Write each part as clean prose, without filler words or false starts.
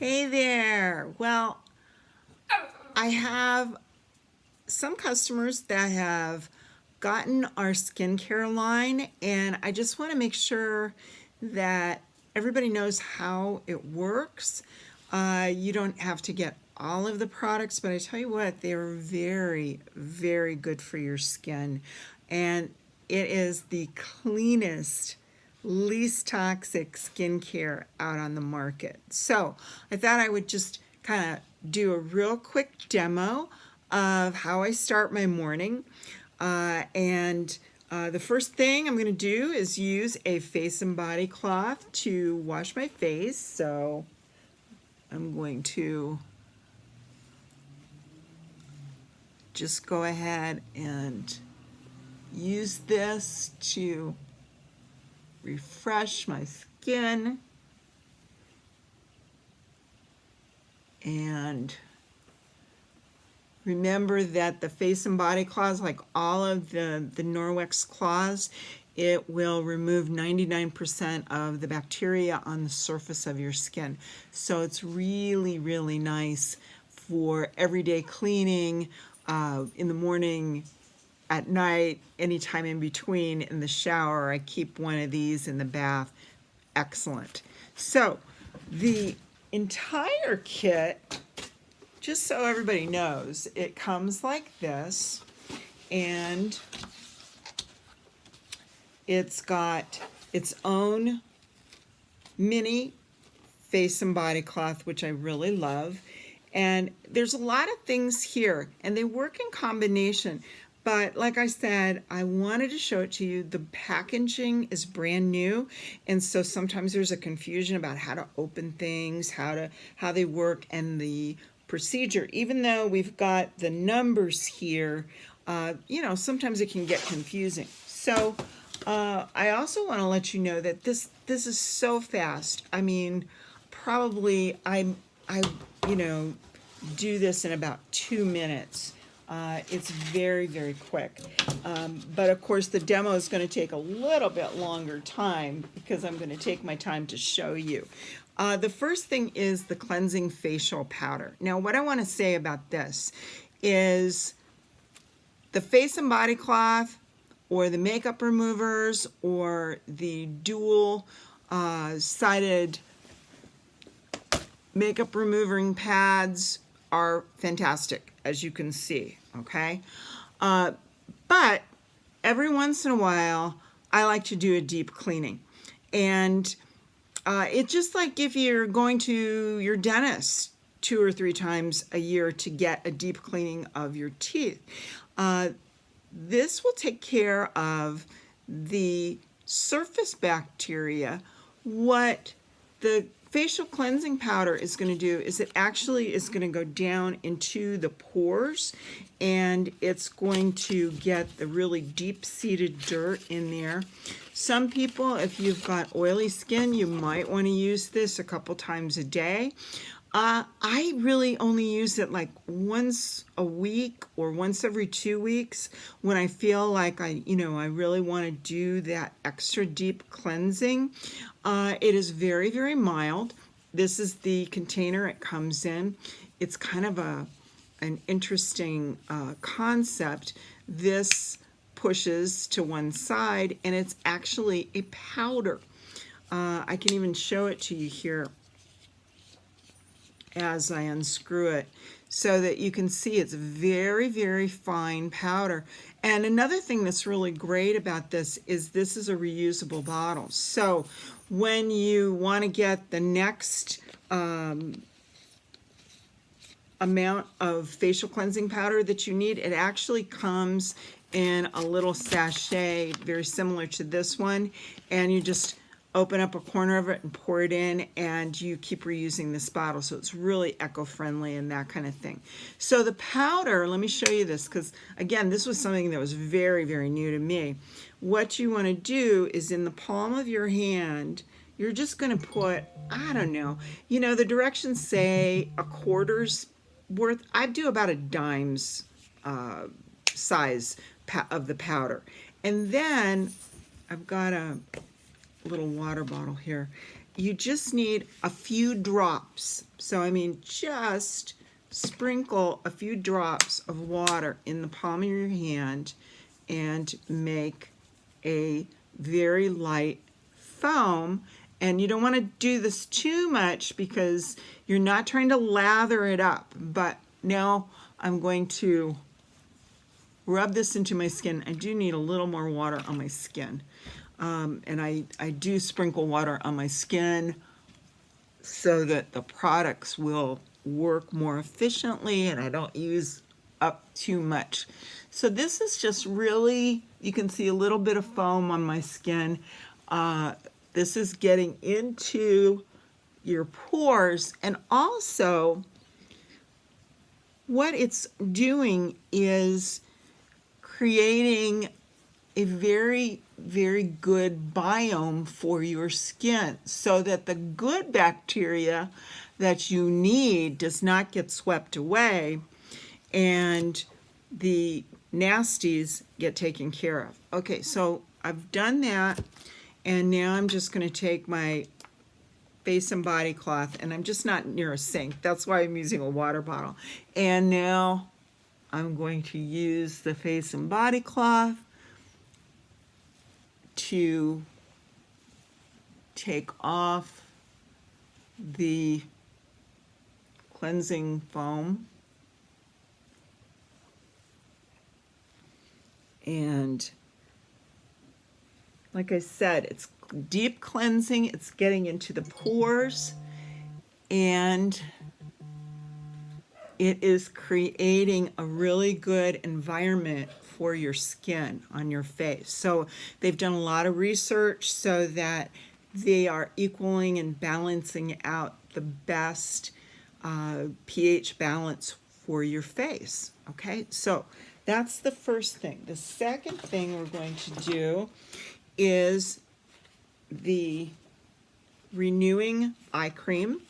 Hey there. Well, I have some customers that have gotten our skincare line, and I just want to make sure that everybody knows how it works. You don't have to get all of the products, but I tell you what, they're very, very good for your skin. And it is the cleanest, least toxic skincare out on the market. So I thought I would just kind of do a real quick demo of how I start my morning. The first thing I'm going to do is use a face and body cloth to wash my face. So I'm going to just go ahead and use this to refresh my skin. And remember that the face and body cloths, like all of the Norwex cloths, it will remove 99% of the bacteria on the surface of your skin. So it's really, really nice for everyday cleaning, in the morning, at night, anytime in between, in the shower. I keep one of these in the bath. Excellent. So the entire kit, just so everybody knows, it comes like this, and it's got its own mini face and body cloth, which I really love. And there's a lot of things here, and they work in combination. But like I said, I wanted to show it to you. The packaging is brand new, and so sometimes there's a confusion about how to open things, how they work, and the procedure. Even though we've got the numbers here, sometimes it can get confusing. So I also want to let you know that this is so fast. I mean, probably I do this in about 2 minutes. It's very, very quick. But of course the demo is going to take a little bit longer time because I'm going to take my time to show you. The first thing is the cleansing facial powder. Now what I want to say about this is the face and body cloth, or the makeup removers, or the dual sided makeup removing pads are fantastic, as you can see, okay? But every once in a while, I like to do a deep cleaning. And it's just like if you're going to your dentist 2 or 3 times a year to get a deep cleaning of your teeth. This will take care of the surface bacteria. What the facial cleansing powder is going to do is it actually is going to go down into the pores, and it's going to get the really deep-seated dirt in there. Some people, if you've got oily skin, you might want to use this a couple times a day. I really only use it like once a week or once every 2 weeks when I feel like I really want to do that extra deep cleansing. It is very, very mild. This is the container it comes in. It's kind of an interesting concept. This pushes to one side, and it's actually a powder. I can even show it to you here as I unscrew it, so that you can see it's very, very fine powder. And another thing that's really great about this is a reusable bottle. So when you want to get the next amount of facial cleansing powder that you need, it actually comes in a little sachet very similar to this one, and you just open up a corner of it and pour it in, and you keep reusing this bottle. So it's really eco-friendly and that kind of thing. So the powder, let me show you this, because again, this was something that was very, very new to me. What you want to do is in the palm of your hand, you're just going to put, I don't know, the directions say a quarter's worth. I do about a dime's size of the powder. And then I've got a little water bottle here, you just need a few drops. So I mean, just sprinkle a few drops of water in the palm of your hand and make a very light foam. And you don't want to do this too much because you're not trying to lather it up. But now I'm going to rub this into my skin. I do need a little more water on my skin. And I do sprinkle water on my skin so that the products will work more efficiently and I don't use up too much. So this is just really, you can see a little bit of foam on my skin. This is getting into your pores, and also what it's doing is creating a very, very good biome for your skin so that the good bacteria that you need does not get swept away and the nasties get taken care of. Okay, so I've done that, and now I'm just going to take my face and body cloth, and I'm just not near a sink. That's why I'm using a water bottle. And now I'm going to use the face and body cloth to take off the cleansing foam. And like I said, it's deep cleansing, it's getting into the pores, and it is creating a really good environment for your skin on your face. So they've done a lot of research so that they are equaling and balancing out the best pH balance for your face. Okay, so that's the first thing. The second thing we're going to do is the renewing eye cream.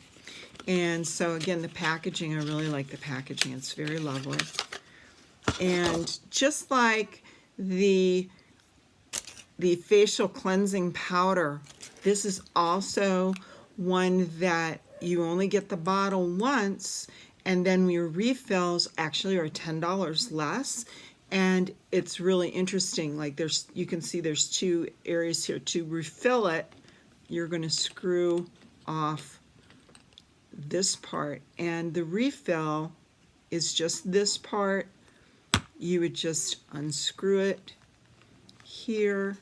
And so again, the packaging, I really like the packaging. It's very lovely. And just like the facial cleansing powder, this is also one that you only get the bottle once, and then your refills actually are $10 less. And it's really interesting. Like you can see there's two areas here. To refill it, you're going to screw off this part, and the refill is just this part. You would just unscrew it here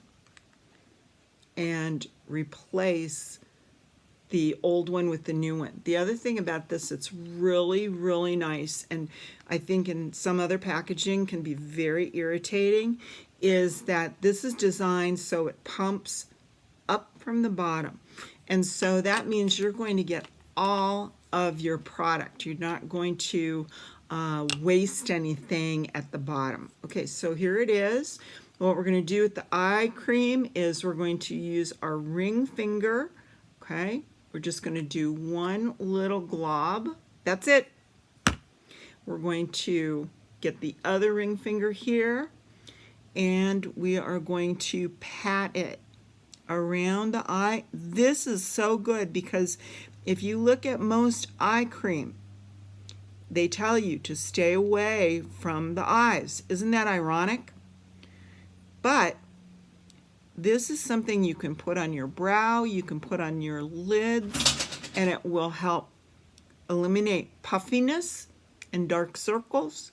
and replace the old one with the new one. The other thing about this, it's really, really nice, and I think in some other packaging can be very irritating, is that this is designed so it pumps up from the bottom. And so that means you're going to get all of your product. You're not going to waste anything at the bottom. Okay, so here it is. What we're going to do with the eye cream is we're going to use our ring finger. Okay, we're just going to do one little glob. That's it. We're going to get the other ring finger here, and we are going to pat it around the eye. This is so good because if you look at most eye cream, they tell you to stay away from the eyes. Isn't that ironic? But this is something you can put on your brow, you can put on your lids, and it will help eliminate puffiness and dark circles.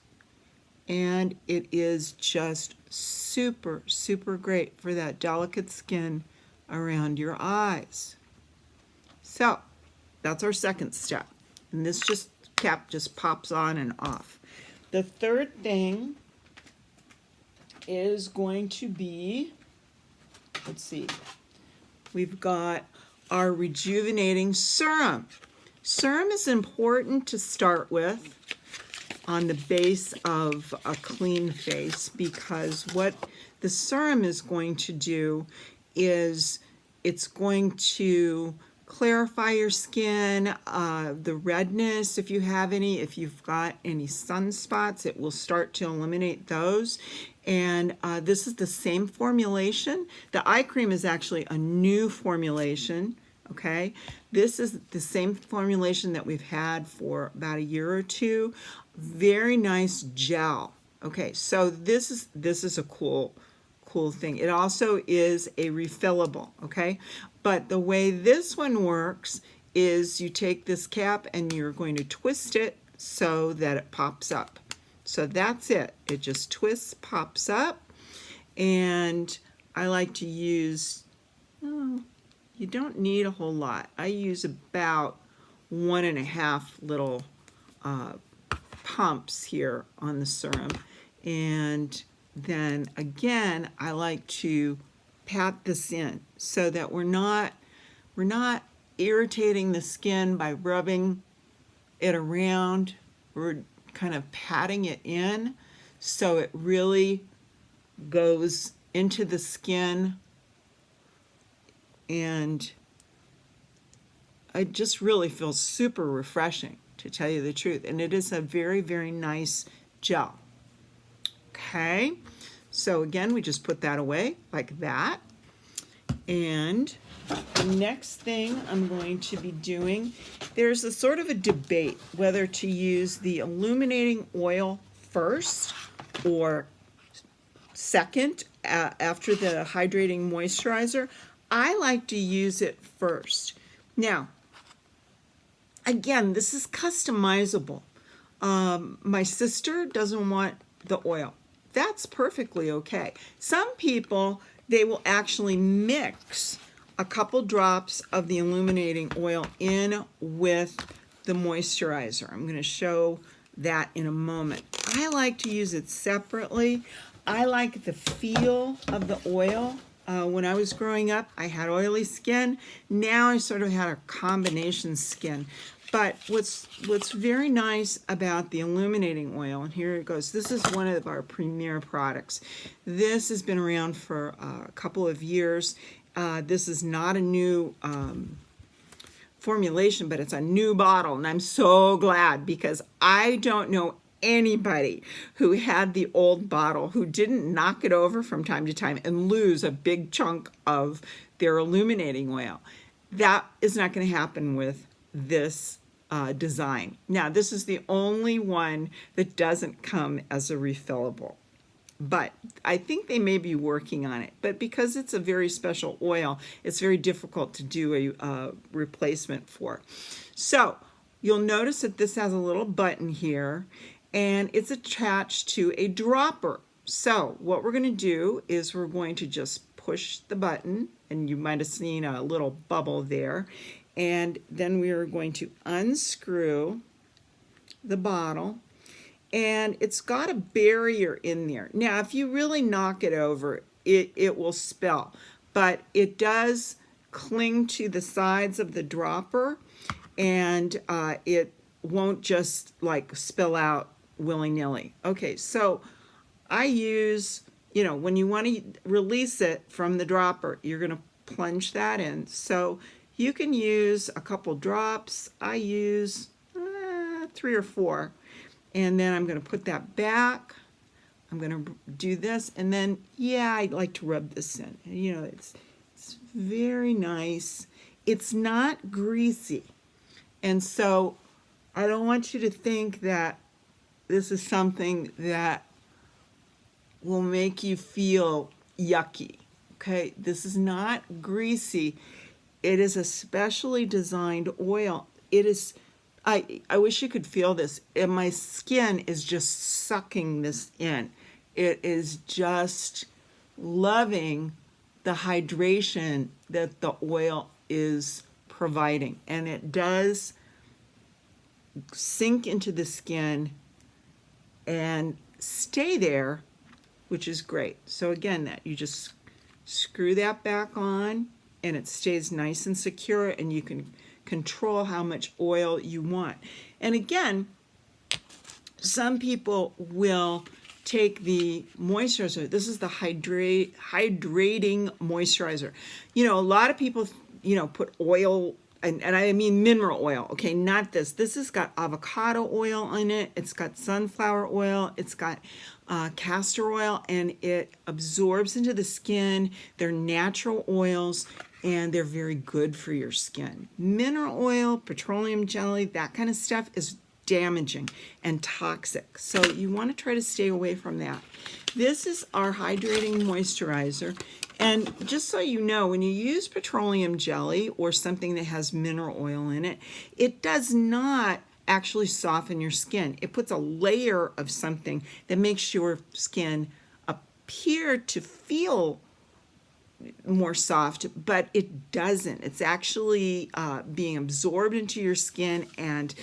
And it is just super, super great for that delicate skin around your eyes. So that's our second step. And this cap just pops on and off. The third thing is going to be, let's see, we've got our rejuvenating serum. Serum is important to start with on the base of a clean face, because what the serum is going to do is it's going to clarify your skin, the redness if you have any, if you've got any sunspots, it will start to eliminate those. And this is the same formulation. The eye cream is actually a new formulation, okay? This is the same formulation that we've had for about a year or two. Very nice gel. Okay, so this is a cool thing. It also is a refillable, okay? But the way this one works is you take this cap and you're going to twist it so that it pops up. So that's it. It just twists, pops up, and I like to use, you don't need a whole lot. I use about 1.5 little pumps here on the serum, and then again I like to pat this in so that we're not irritating the skin by rubbing it around. We're kind of patting it in so it really goes into the skin, and it just really feels super refreshing, to tell you the truth. And it is a very, very nice gel. Okay, so again, we just put that away like that. And the next thing I'm going to be doing, there's a sort of a debate whether to use the illuminating oil first or second after the hydrating moisturizer. I like to use it first. Now, again, this is customizable. My sister doesn't want the oil. That's perfectly okay. Some people, they will actually mix a couple drops of the illuminating oil in with the moisturizer. I'm going to show that in a moment. I like to use it separately. I like the feel of the oil. When I was growing up, I had oily skin. Now I sort of had a combination skin. But what's very nice about the illuminating oil, and here it goes, this is one of our premier products. This has been around for a couple of years. This is not a new formulation, but it's a new bottle, and I'm so glad, because I don't know anybody who had the old bottle who didn't knock it over from time to time and lose a big chunk of their illuminating oil. That is not going to happen with this design. Now, this is the only one that doesn't come as a refillable, but I think they may be working on it. But because it's a very special oil, it's very difficult to do a replacement for. So you'll notice that this has a little button here, and it's attached to a dropper. So what we're going to do is we're going to just push the button, and you might have seen a little bubble there, and then we are going to unscrew the bottle, and it's got a barrier in there. Now, if you really knock it over, it will spill, but it does cling to the sides of the dropper, and it won't just like spill out willy-nilly. Okay, so I use, when you want to release it from the dropper, you're going to plunge that in. So you can use a couple drops. I use 3 or 4. And then I'm going to put that back. I'm going to do this. And then, yeah, I like to rub this in. It's very nice. It's not greasy. And so I don't want you to think that this is something that will make you feel yucky. Okay, this is not greasy. It is a specially designed oil. It is, I wish you could feel this. And my skin is just sucking this in. It is just loving the hydration that the oil is providing. And it does sink into the skin and stay there, which is great. So again, that you just screw that back on, and it stays nice and secure, and you can control how much oil you want. And again, some people will take the moisturizer. This is the hydrating moisturizer. A lot of people, put oil, and I mean mineral oil, okay, not this. This has got avocado oil in it. It's got sunflower oil. It's got castor oil, and it absorbs into the skin. They're natural oils. and they're very good for your skin. Mineral oil, petroleum jelly, that kind of stuff is damaging and toxic. So you want to try to stay away from that. This is our hydrating moisturizer. And just so you know, when you use petroleum jelly or something that has mineral oil in it, it does not actually soften your skin. It puts a layer of something that makes your skin appear to feel more soft, but it doesn't. It's actually being absorbed into your skin and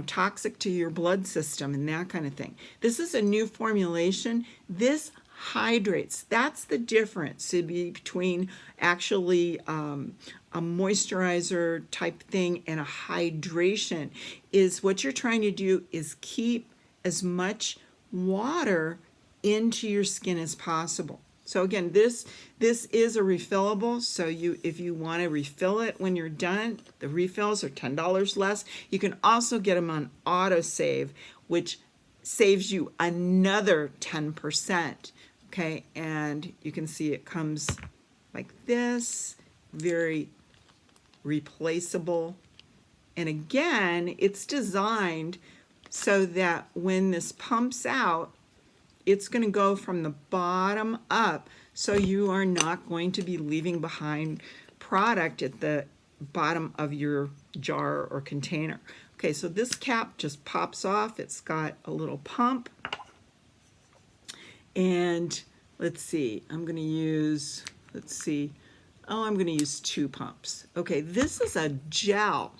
toxic to your blood system and that kind of thing. This is a new formulation. This hydrates. That's the difference between actually a moisturizer type thing and a hydration. Is what you're trying to do is keep as much water into your skin as possible. So again, this is a refillable, so if you want to refill it when you're done, the refills are $10 less. You can also get them on autosave, which saves you another 10%. Okay, and you can see it comes like this, very replaceable. And again, it's designed so that when this pumps out, it's going to go from the bottom up, so you are not going to be leaving behind product at the bottom of your jar or container. Okay, so this cap just pops off. It's got a little pump. And let's see, I'm going to use, I'm going to use 2 pumps. Okay, this is a gel.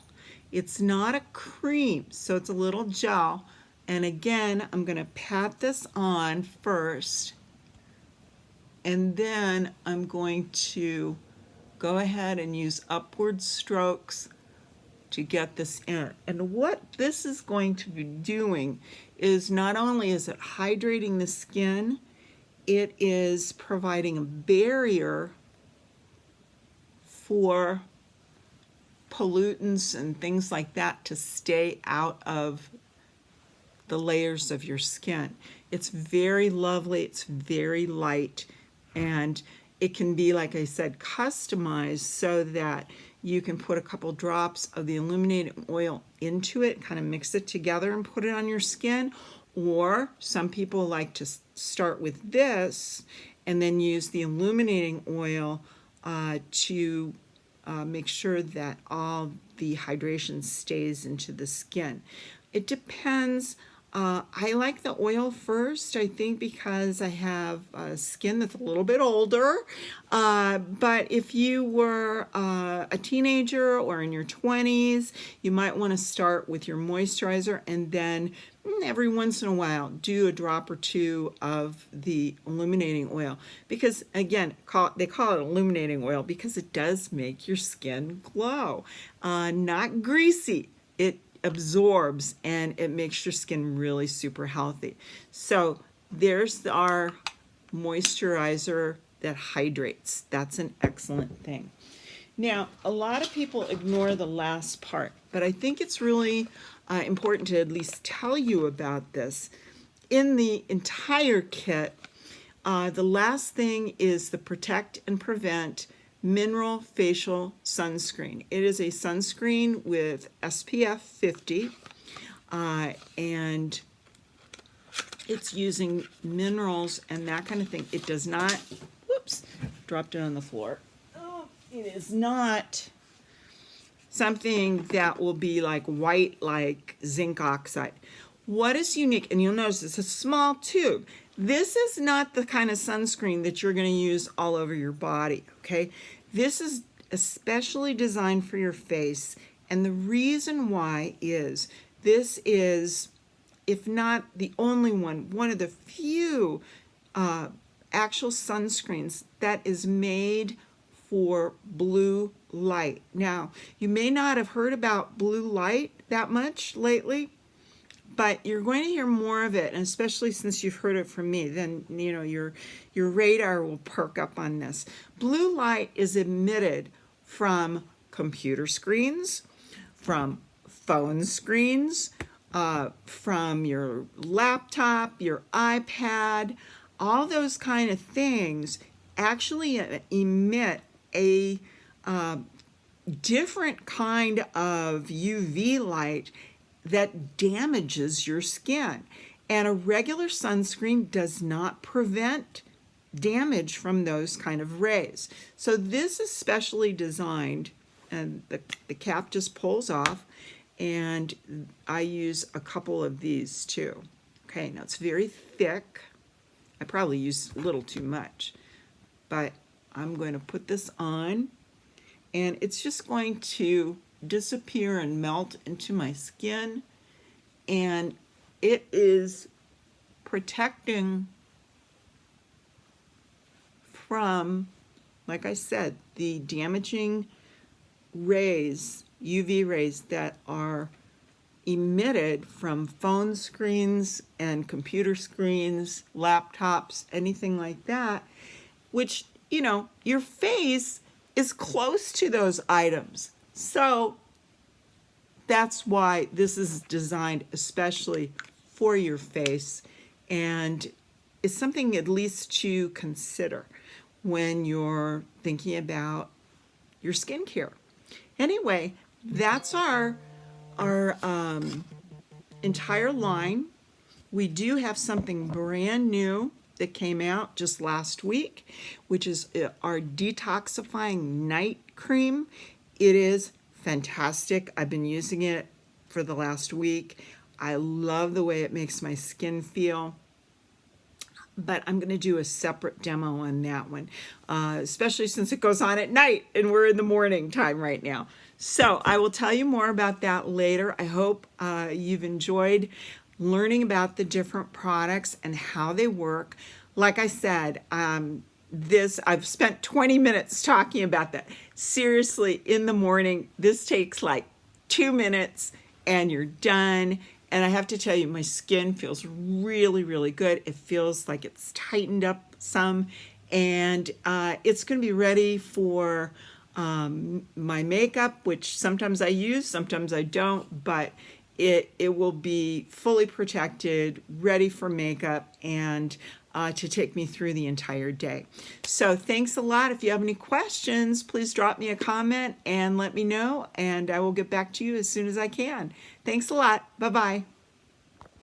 It's not a cream, so it's a little gel. And again, I'm going to pat this on first, and then I'm going to go ahead and use upward strokes to get this in. And what this is going to be doing is not only is it hydrating the skin, it is providing a barrier for pollutants and things like that to stay out of the layers of your skin. It's very lovely, it's very light, and it can be, like I said, customized so that you can put a couple drops of the illuminating oil into it, kind of mix it together and put it on your skin. Or some people like to start with this and then use the illuminating oil to make sure that all the hydration stays into the skin. It depends. I like the oil first, I think, because I have skin that's a little bit older. But if you were a teenager or in your 20s, you might want to start with your moisturizer and then every once in a while do a drop or 2 of the illuminating oil. Because again, they call it illuminating oil because it does make your skin glow. Not greasy. It absorbs and it makes your skin really super healthy. So there's our moisturizer that hydrates. That's an excellent thing. Now, a lot of people ignore the last part, but I think it's really important to at least tell you about this. In the entire kit, the last thing is the Protect and Prevent Mineral Facial Sunscreen. It is a sunscreen with SPF 50, and it's using minerals and that kind of thing. It does not, whoops, dropped it on the floor. Oh, it is not something that will be like white like zinc oxide. What is unique, and you'll notice it's a small tube. This is not the kind of sunscreen that you're going to use all over your body, okay? This is especially designed for your face, and the reason why is this is, if not the only one of the few actual sunscreens that is made for blue light. Now, you may not have heard about blue light that much lately, but you're going to hear more of it, and especially since you've heard it from me, then your radar will perk up on this. Blue light is emitted from computer screens, from phone screens, from your laptop, your iPad. All those kind of things actually emit a different kind of UV light that damages your skin. And a regular sunscreen does not prevent damage from those kind of rays. So this is specially designed, and the cap just pulls off, and I use a couple of these too. Okay, now it's very thick. I probably use a little too much, but I'm going to put this on, and it's just going to disappear and melt into my skin, and it is protecting from, like I said, the damaging rays, UV rays that are emitted from phone screens and computer screens, laptops, anything like that, which, you know, your face is close to those items. So that's why this is designed especially for your face, and it's something at least to consider when you're thinking about your skincare. Anyway, that's our entire line. We do have something brand new that came out just last week, which is our detoxifying night cream. It is fantastic. I've been using it for the last week. I love the way it makes my skin feel. But I'm going to do a separate demo on that one, especially since it goes on at night and we're in the morning time right now. So I will tell you more about that later. I hope you've enjoyed learning about the different products and how they work. Like I said, I've spent 20 minutes talking about that. Seriously, in the morning, this takes like 2 minutes and you're done. And I have to tell you, my skin feels really, really good. It feels like it's tightened up some, and it's going to be ready for my makeup, which sometimes I use, sometimes I don't, but it will be fully protected, ready for makeup, and to take me through the entire day. So thanks a lot. If you have any questions, please drop me a comment and let me know, and I will get back to you as soon as I can. Thanks a lot. Bye-bye.